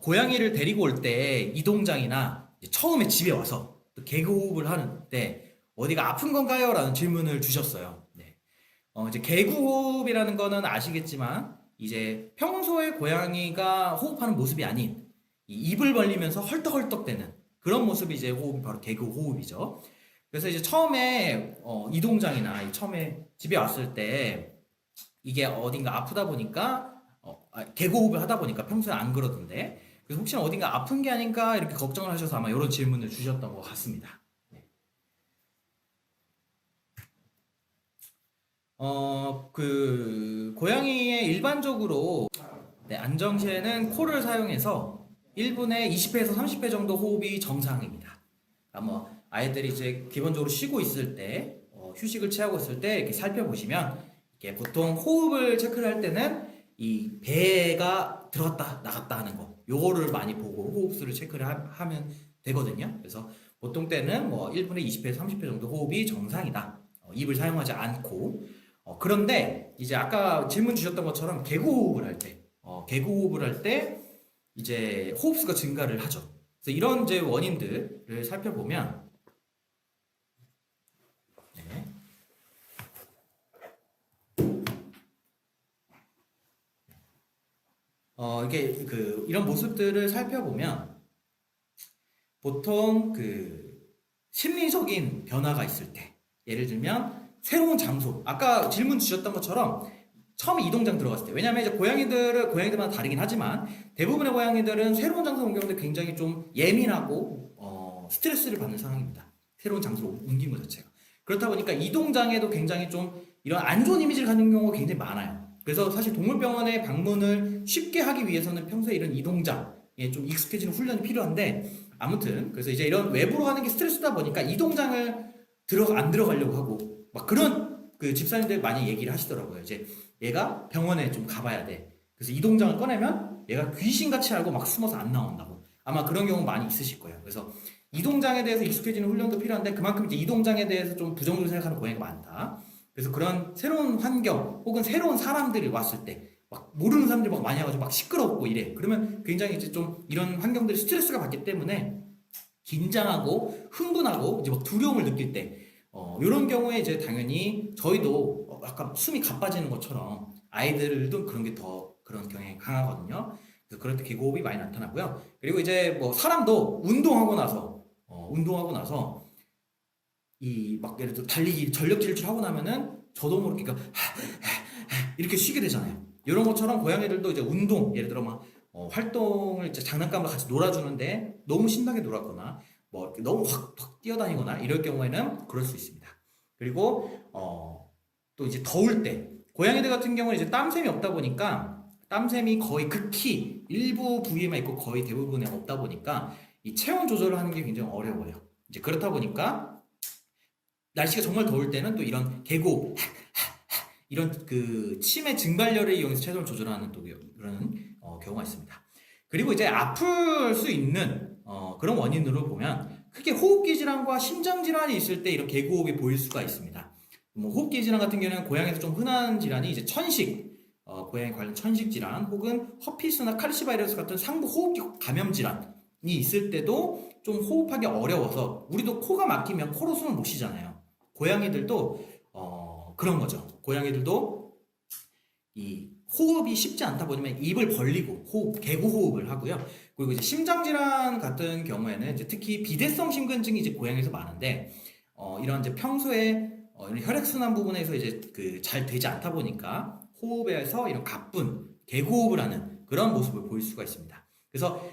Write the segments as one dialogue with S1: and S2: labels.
S1: 고양이를 데리고 올 때 이동장이나 처음에 집에 와서 또 개구호흡을 하는데 어디가 아픈 건가요? 라는 질문을 주셨어요. 네. 이제 개구호흡이라는 거는 아시겠지만 이제 평소에 고양이가 호흡하는 모습이 아닌 이 입을 벌리면서 헐떡헐떡대는 그런 모습이 이제 호흡이 바로 개구호흡이죠. 그래서 이제 처음에 이동장이나 처음에 집에 왔을 때 이게 어딘가 아프다 보니까 개고흡을 하다 보니까 평소에 안 그러던데 그래서 혹시나 어딘가 아픈 게 아닌가 이렇게 걱정을 하셔서 아마 이런 질문을 주셨던 것 같습니다. 네. 고양이의 일반적으로 네, 안정 시에는 코를 사용해서 1분에 20회에서 30회 정도 호흡이 정상입니다. 그러니까 뭐 아이들이 이제 기본적으로 쉬고 있을 때 휴식을 취하고 있을 때 이렇게 살펴보시면 이렇게 보통 호흡을 체크를 할 때는 이 배가 들어갔다 나갔다 하는 거 요거를 많이 보고 호흡수를 체크를 하면 되거든요. 그래서 보통 때는 뭐 1분에 20회에서 30회 정도 호흡이 정상이다. 입을 사용하지 않고 그런데 이제 아까 질문 주셨던 것처럼 개구호흡을 할 때 이제 호흡수가 증가를 하죠. 그래서 이런 이제 원인들을 살펴보면 네. 이게 이런 모습들을 살펴보면 보통 심리적인 변화가 있을 때 예를 들면 새로운 장소 아까 질문 주셨던 것처럼 처음에 이동장 들어갔을 때 왜냐하면 이제 고양이들마다 다르긴 하지만 대부분의 고양이들은 새로운 장소 옮겼을 때 굉장히 좀 예민하고 스트레스를 받는 상황입니다. 새로운 장소로 옮긴 것 자체가 그렇다 보니까 이동장에도 굉장히 좀 이런 안 좋은 이미지를 갖는 경우가 굉장히 많아요. 그래서 사실 동물병원에 방문을 쉽게 하기 위해서는 평소에 이런 이동장에 좀 익숙해지는 훈련이 필요한데 아무튼 그래서 이제 이런 외부로 가는 게 스트레스다 보니까 이동장을 안 들어가려고 하고 막 그런 집사님들 많이 얘기를 하시더라고요. 이제 얘가 병원에 좀 가봐야 돼. 그래서 이동장을 꺼내면 얘가 귀신같이 알고 막 숨어서 안 나온다고. 아마 그런 경우 많이 있으실 거예요. 그래서 이동장에 대해서 익숙해지는 훈련도 필요한데 그만큼 이제 이동장에 대해서 좀 부정적으로 생각하는 고양이가 많다. 그래서 그런 새로운 환경 혹은 새로운 사람들이 왔을 때 막 모르는 사람들이 막 많이 와가지고 막 시끄럽고 이래. 그러면 굉장히 이제 좀 이런 환경들이 스트레스가 받기 때문에 긴장하고 흥분하고 이제 막 두려움을 느낄 때 이런 경우에 이제 당연히 저희도 약간 숨이 가빠지는 것처럼 아이들도 그런 게 더 그런 경향이 강하거든요. 그래서 그럴 때 개고흡이 많이 나타나고요. 그리고 이제 뭐 사람도 운동하고 나서 이 막 예를 들어 달리기 전력 질주를 하고 나면은 저도 모르게 이렇게 쉬게 되잖아요. 이런 것처럼 고양이들도 이제 운동 예를 들어 막 활동을 이제 장난감으로 같이 놀아주는데 너무 신나게 놀았거나 뭐 이렇게 너무 확 뛰어다니거나 이럴 경우에는 그럴 수 있습니다. 그리고 또 이제 더울 때 고양이들 같은 경우는 이제 땀샘이 없다 보니까 땀샘이 거의 극히 일부 부위에만 있고 거의 대부분에 없다 보니까 이 체온 조절을 하는 게 굉장히 어려워요. 이제 그렇다 보니까 날씨가 정말 더울 때는 또 이런 계곡 이런 치매 증발열을 이용해서 체온을 조절하는 또 그런 경우가 있습니다. 그리고 이제 아플 수 있는 그런 원인으로 보면 크게 호흡기 질환과 심장 질환이 있을 때 이런 개고흡이 보일 수가 있습니다. 뭐 호흡기 질환 같은 경우는 고양이에서 좀 흔한 질환이 이제 고양이 관련 천식 질환 혹은 허피스나 칼시바이러스 같은 상부 호흡기 감염 질환이 있을 때도 좀 호흡하기 어려워서 우리도 코가 막히면 코로 숨을 못 쉬잖아요. 고양이들도 그런 거죠. 고양이들도 이 호흡이 쉽지 않다 보면 입을 벌리고 개구 호흡을 하고요. 그리고 이제 심장 질환 같은 경우에는 이제 특히 비대성 심근증이 이제 고양이에서 많은데 이런 이제 평소에 이런 혈액순환 부분에서 이제 잘 되지 않다 보니까 호흡에서 이런 가쁜 개구호흡을 하는 그런 모습을 보일 수가 있습니다. 그래서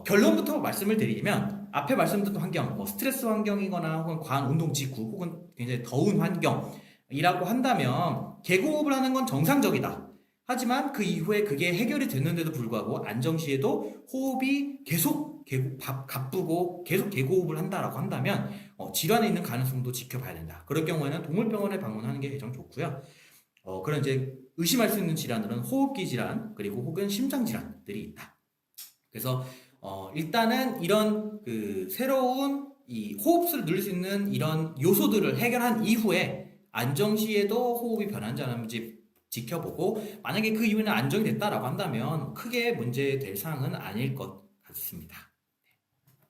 S1: 결론부터 말씀을 드리면 앞에 말씀드렸던 환경, 뭐 스트레스 환경이거나 혹은 과한 운동 직후 혹은 굉장히 더운 환경이라고 한다면 개구호흡을 하는 건 정상적이다. 하지만 그 이후에 그게 해결이 됐는데도 불구하고 안정 시에도 호흡이 계속 가쁘고 계속 개고호흡을 한다라고 한다면 질환에 있는 가능성도 지켜봐야 된다. 그럴 경우에는 동물병원에 방문하는 게 가장 좋고요. 그런 이제 의심할 수 있는 질환들은 호흡기 질환 그리고 혹은 심장 질환들이 있다. 그래서 일단은 이런 새로운 이 호흡수를 늘릴 수 있는 이런 요소들을 해결한 이후에 안정 시에도 호흡이 변하는지 안 하는지 지켜보고 만약에 그 이후에는 안정이 됐다라고 한다면 크게 문제될 사항은 아닐 것 같습니다.